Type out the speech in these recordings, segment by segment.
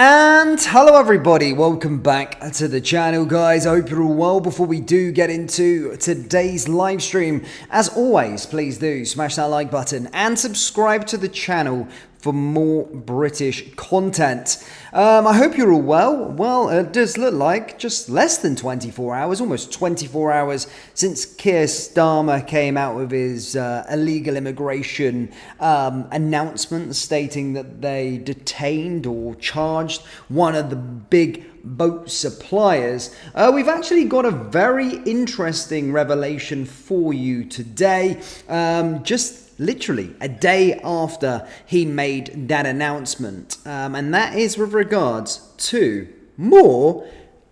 And hello everybody, welcome back to the channel guys. I hope you're all well. Before we do get into today's live stream, as always, please do smash that like button and subscribe to the channel for more British content. I hope you're all well. Well, it does look like just less than 24 hours, almost 24 hours since Keir Starmer came out with his illegal immigration announcement stating that they detained or charged one of the big boat suppliers. We've actually got a very interesting revelation for you today. Just literally a day after he made that announcement, and that is with regards to more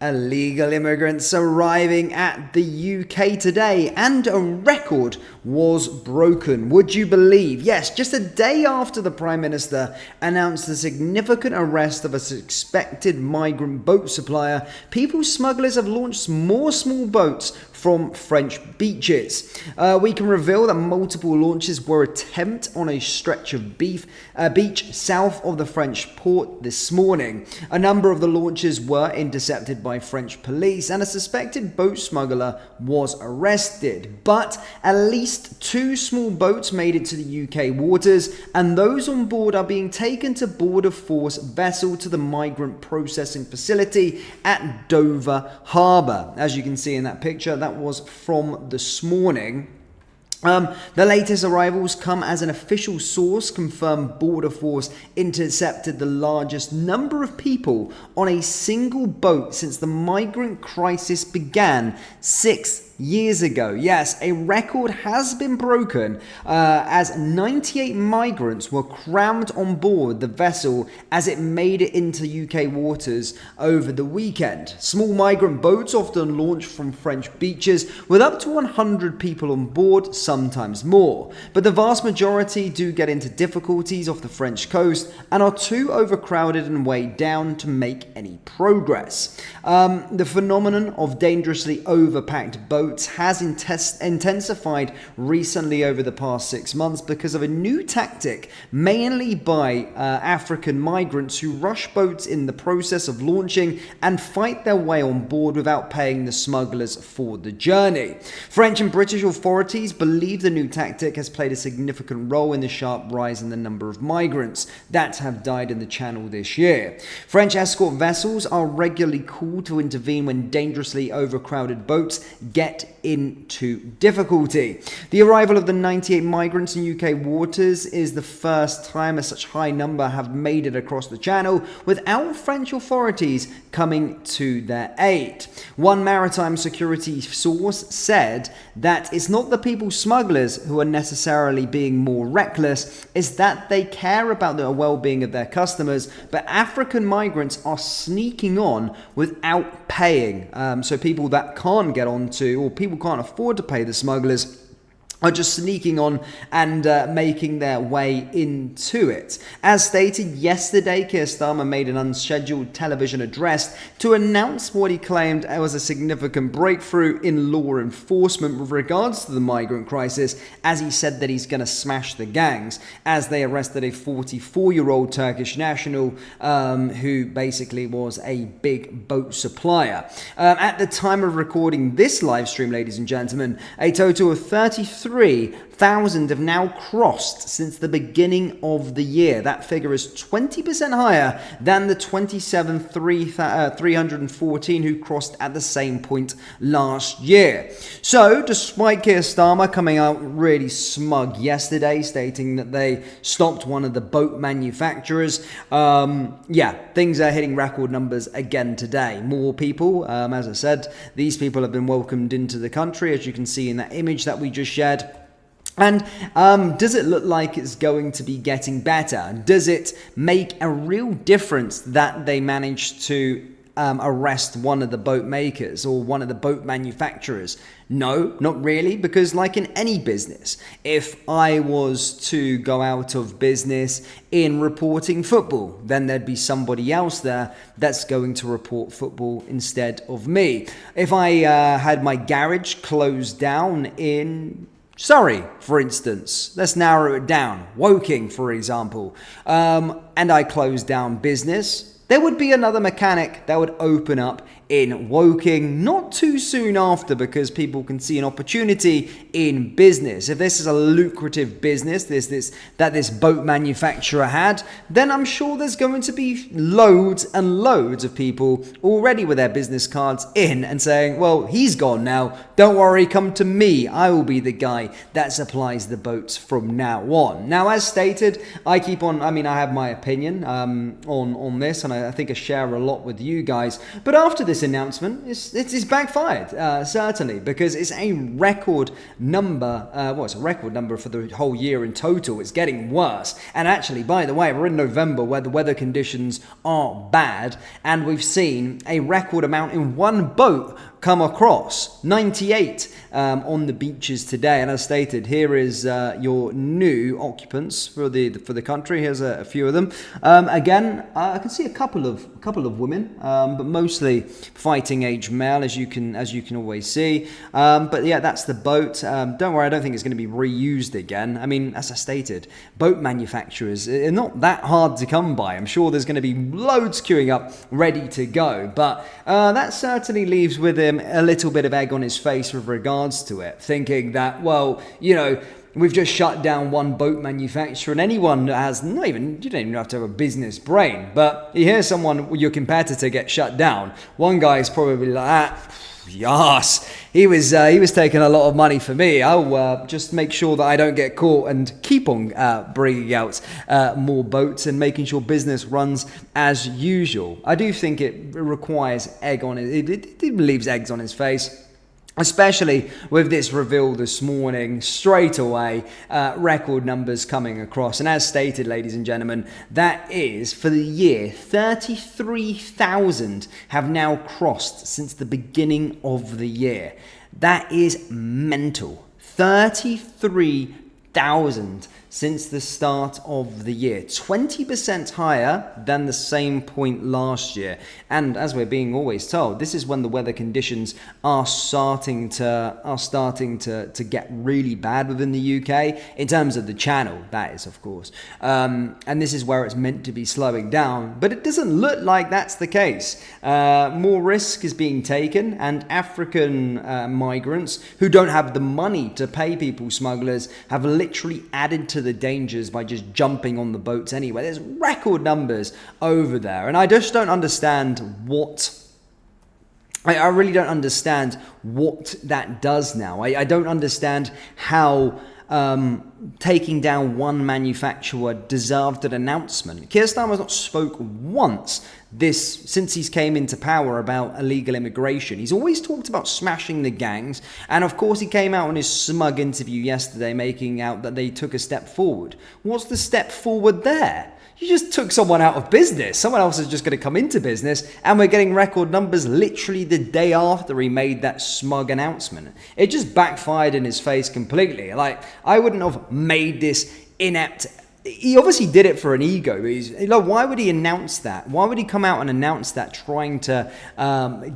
illegal immigrants arriving at the UK today, and a record was broken. Would you believe? Yes, just a day after the Prime Minister announced the significant arrest of a suspected migrant boat supplier, people smugglers have launched more small boats from French beaches. We can reveal that multiple launches were attempt on a stretch of beach south of the French port this morning. A number of the launches were intercepted by French police, and a suspected boat smuggler was arrested. But at least 2 small boats made it to the UK waters, and those on board are being taken to Border Force vessel to the migrant processing facility at Dover Harbour. As you can see in that picture, that was from this morning. The latest arrivals come as an official source confirmed Border Force intercepted the largest number of people on a single boat since the migrant crisis began 6 years ago. Yes, a record has been broken as 98 migrants were crammed on board the vessel as it made it into UK waters over the weekend. Small migrant boats often launch from French beaches with up to 100 people on board, sometimes more. But the vast majority do get into difficulties off the French coast and are too overcrowded and weighed down to make any progress. The phenomenon of dangerously overpacked boats has intensified recently over the past 6 months because of a new tactic, mainly by African migrants who rush boats in the process of launching and fight their way on board without paying the smugglers for the journey. French and British authorities believe the new tactic has played a significant role in the sharp rise in the number of migrants that have died in the Channel this year. French escort vessels are regularly called to intervene when dangerously overcrowded boats get into difficulty. The arrival of the 98 migrants in UK waters is the first time a such high number have made it across the Channel without French authorities coming to their aid. One maritime security source said that it's not the people smugglers who are necessarily being more reckless, it's that they care about the well-being of their customers, but African migrants are sneaking on without paying. So people that can't get onto, or people can't afford to pay the smugglers, are just sneaking on and making their way into it. As stated yesterday, Keir Starmer made an unscheduled television address to announce what he claimed was a significant breakthrough in law enforcement with regards to the migrant crisis, as he said that he's going to smash the gangs, as they arrested a 44-year-old Turkish national who basically was a big boat supplier. At the time of recording this live stream, ladies and gentlemen, a total of 33,000 have now crossed since the beginning of the year. That figure is 20% higher than the 314 who crossed at the same point last year. So, despite Keir Starmer coming out really smug yesterday, stating that they stopped one of the boat manufacturers, things are hitting record numbers again today. More people, as I said, these people have been welcomed into the country, as you can see in that image that we just shared. And does it look like it's going to be getting better? Does it make a real difference that they managed to arrest one of the boat makers or one of the boat manufacturers? No, not really, because like in any business, if I was to go out of business in reporting football, then there'd be somebody else there that's going to report football instead of me. If I had my garage closed down in Surrey, for instance, let's narrow it down, Woking, for example, and I closed down business, there would be another mechanic that would open up in Woking not too soon after, because people can see an opportunity in business. If this is a lucrative business that this boat manufacturer had, then I'm sure there's going to be loads and loads of people already with their business cards in and saying, well, he's gone now, don't worry, come to me, I will be the guy that supplies the boats from now on. Now, as stated, I have my opinion on this, and I think I share a lot with you guys, but after this announcement, it's backfired, certainly, because it's a record number. It's a record number for the whole year in total. It's getting worse. And actually, by the way, we're in November where the weather conditions are bad, and we've seen a record amount in one boat come across, 98 on the beaches today. And as stated, here is your new occupants for the country. Here's a few of them. Again, I can see a couple of women, but mostly fighting age male, as you can always see. But yeah, that's the boat. Don't worry, I don't think it's going to be reused again. I mean, as I stated, boat manufacturers are not that hard to come by. I'm sure there's going to be loads queuing up ready to go, but that certainly leaves with him a little bit of egg on his face with regards to it, thinking that, well, we've just shut down one boat manufacturer, and anyone that has you don't even have to have a business brain, but you hear your competitor get shut down, one guy's probably like, yes, he was taking a lot of money for me. I'll just make sure that I don't get caught and keep on bringing out more boats and making sure business runs as usual. I do think it requires egg on it. It leaves eggs on his face. Especially with this reveal this morning, straight away, record numbers coming across. And as stated, ladies and gentlemen, that is, for the year, 33,000 have now crossed since the beginning of the year. That is mental. 33,000 since the start of the year, 20% higher than the same point last year. And as we're being always told, this is when the weather conditions are starting to get really bad within the UK, in terms of the channel, that is, of course. And this is where it's meant to be slowing down, but it doesn't look like that's the case. More risk is being taken, and African migrants who don't have the money to pay people smugglers have literally added to the dangers by just jumping on the boats anyway. There's record numbers over there, and I just don't understand I really don't understand what that does now. I don't understand how taking down one manufacturer deserved an announcement. Keir Starmer's not spoke once since he's came into power about illegal immigration. He's always talked about smashing the gangs, and of course he came out in his smug interview yesterday making out that they took a step forward. What's the step forward there? You just took someone out of business. Someone else is just going to come into business, and we're getting record numbers literally the day after he made that smug announcement. It just backfired in his face completely. Like, I wouldn't have made this inept. He obviously did it for an ego. Why would he announce that? Why would he come out and announce that, trying to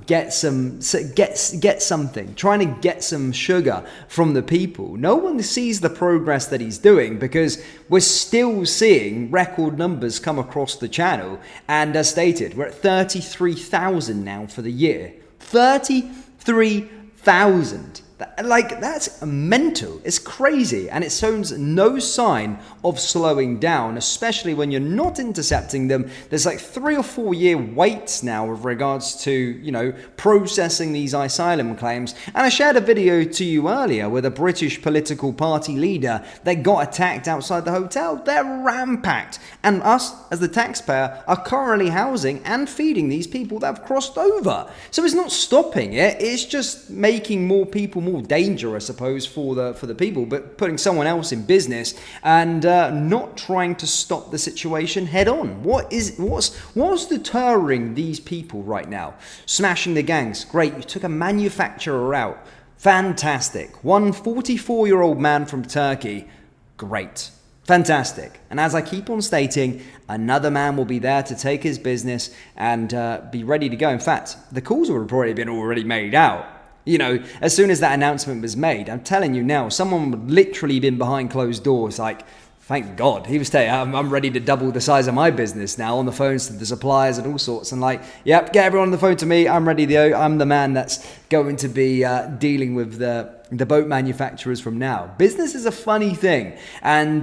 get something, trying to get some sugar from the people? No one sees the progress that he's doing, because we're still seeing record numbers come across the channel. And as stated, we're at 33,000 now for the year. 33,000. That's mental. It's crazy, and it shows no sign of slowing down, especially when you're not intercepting them. There's like 3 or 4 year waits now with regards to, processing these asylum claims. And I shared a video to you earlier with a British political party leader that got attacked outside the hotel. They're ram-packed, and us, as the taxpayer, are currently housing and feeding these people that have crossed over. So it's not stopping it, it's just making more people more danger, I suppose, for the people, but putting someone else in business and not trying to stop the situation head on. What's deterring these people right now? Smashing the gangs, great. You took a manufacturer out, fantastic. One 44-year-old man from Turkey, great. Fantastic. And as I keep on stating, another man will be there to take his business and be ready to go. In fact, the calls would have probably been already made out. As soon as that announcement was made, I'm telling you now, someone would literally been behind closed doors, like Thank God. He was saying, I'm ready to double the size of my business now, on the phones to the suppliers and all sorts. And like, yep, get everyone on the phone to me. I'm ready to go. I'm the man that's going to be dealing with the boat manufacturers from now. Business is a funny thing. And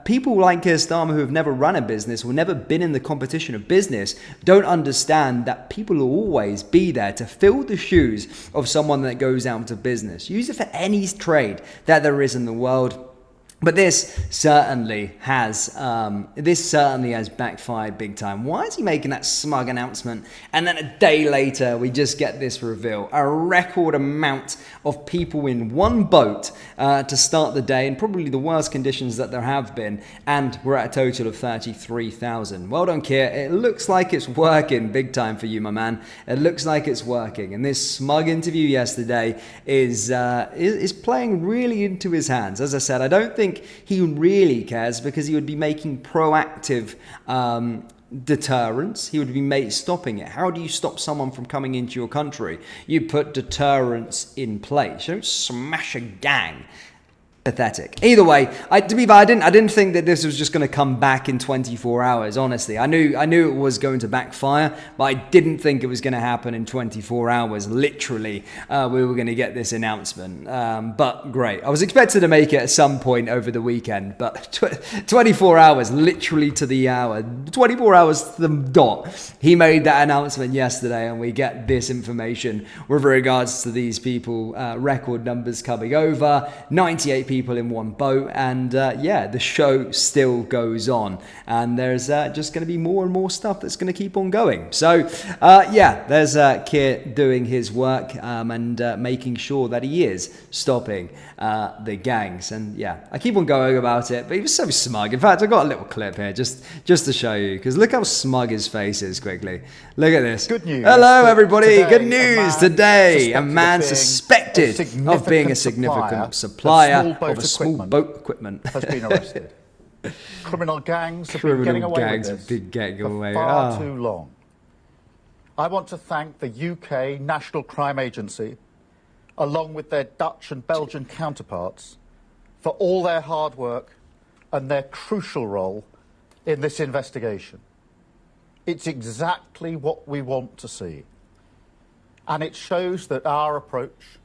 people like Keir Starmer who have never run a business or never been in the competition of business don't understand that people will always be there to fill the shoes of someone that goes out into business. Use it for any trade that there is in the world. But this certainly has backfired big time. Why is he making that smug announcement? And then a day later, we just get this reveal. A record amount of people in one boat to start the day, in probably the worst conditions that there have been. And we're at a total of 33,000. Well done, Keir. It looks like it's working big time for you, my man. It looks like it's working. And this smug interview yesterday is playing really into his hands. As I said, I don't think he really cares, because he would be making proactive deterrence. He would be stopping it. How do you stop someone from coming into your country? You put deterrence in place. You don't smash a gang. Pathetic. Either way, to be fair, I didn't think that this was just going to come back in 24 hours. Honestly, I knew it was going to backfire, but I didn't think it was going to happen in 24 hours. Literally, we were going to get this announcement. But great. I was expected to make it at some point over the weekend, but 24 hours, literally to the hour, 24 hours to the dot. He made that announcement yesterday, and we get this information with regards to these people. Record numbers coming over, 98 people in one boat, and the show still goes on, and there's just going to be more and more stuff that's going to keep on going. So there's Keir doing his work and making sure that he is stopping the gangs, and I keep on going about it, but he was so smug. In fact, I got a little clip here just to show you, because look how smug his face is. Quickly look at this. Good news. Hello everybody. Good news today. A man suspected of being a significant supplier of a small boat equipment has been arrested. Criminal gangs have been getting away with this for far too long. I want to thank the UK National Crime Agency, along with their Dutch and Belgian counterparts, for all their hard work and their crucial role in this investigation. It's exactly what we want to see. And it shows that our approach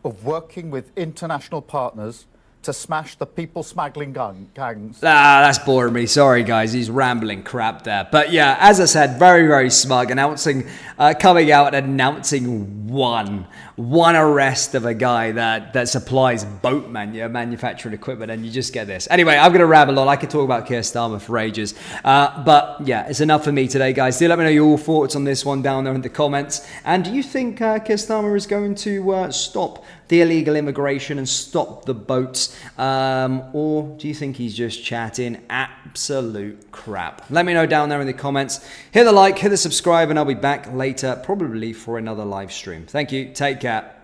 of working with international partners to smash the people smuggling gangs. That's boring me. Sorry, guys. He's rambling crap there. But yeah, as I said, very, very smug. Coming out and announcing one arrest of a guy that supplies boat manufacturing equipment, and you just get this. Anyway, I'm going to ramble on. I could talk about Keir Starmer for ages. But yeah, it's enough for me today, guys. Do let me know your thoughts on this one down there in the comments. And do you think Keir Starmer is going to stop the illegal immigration and stop the boats? Or do you think he's just chatting absolute crap? Let me know down there in the comments. Hit the like, hit the subscribe, and I'll be back later, probably for another live stream. Thank you. Take care.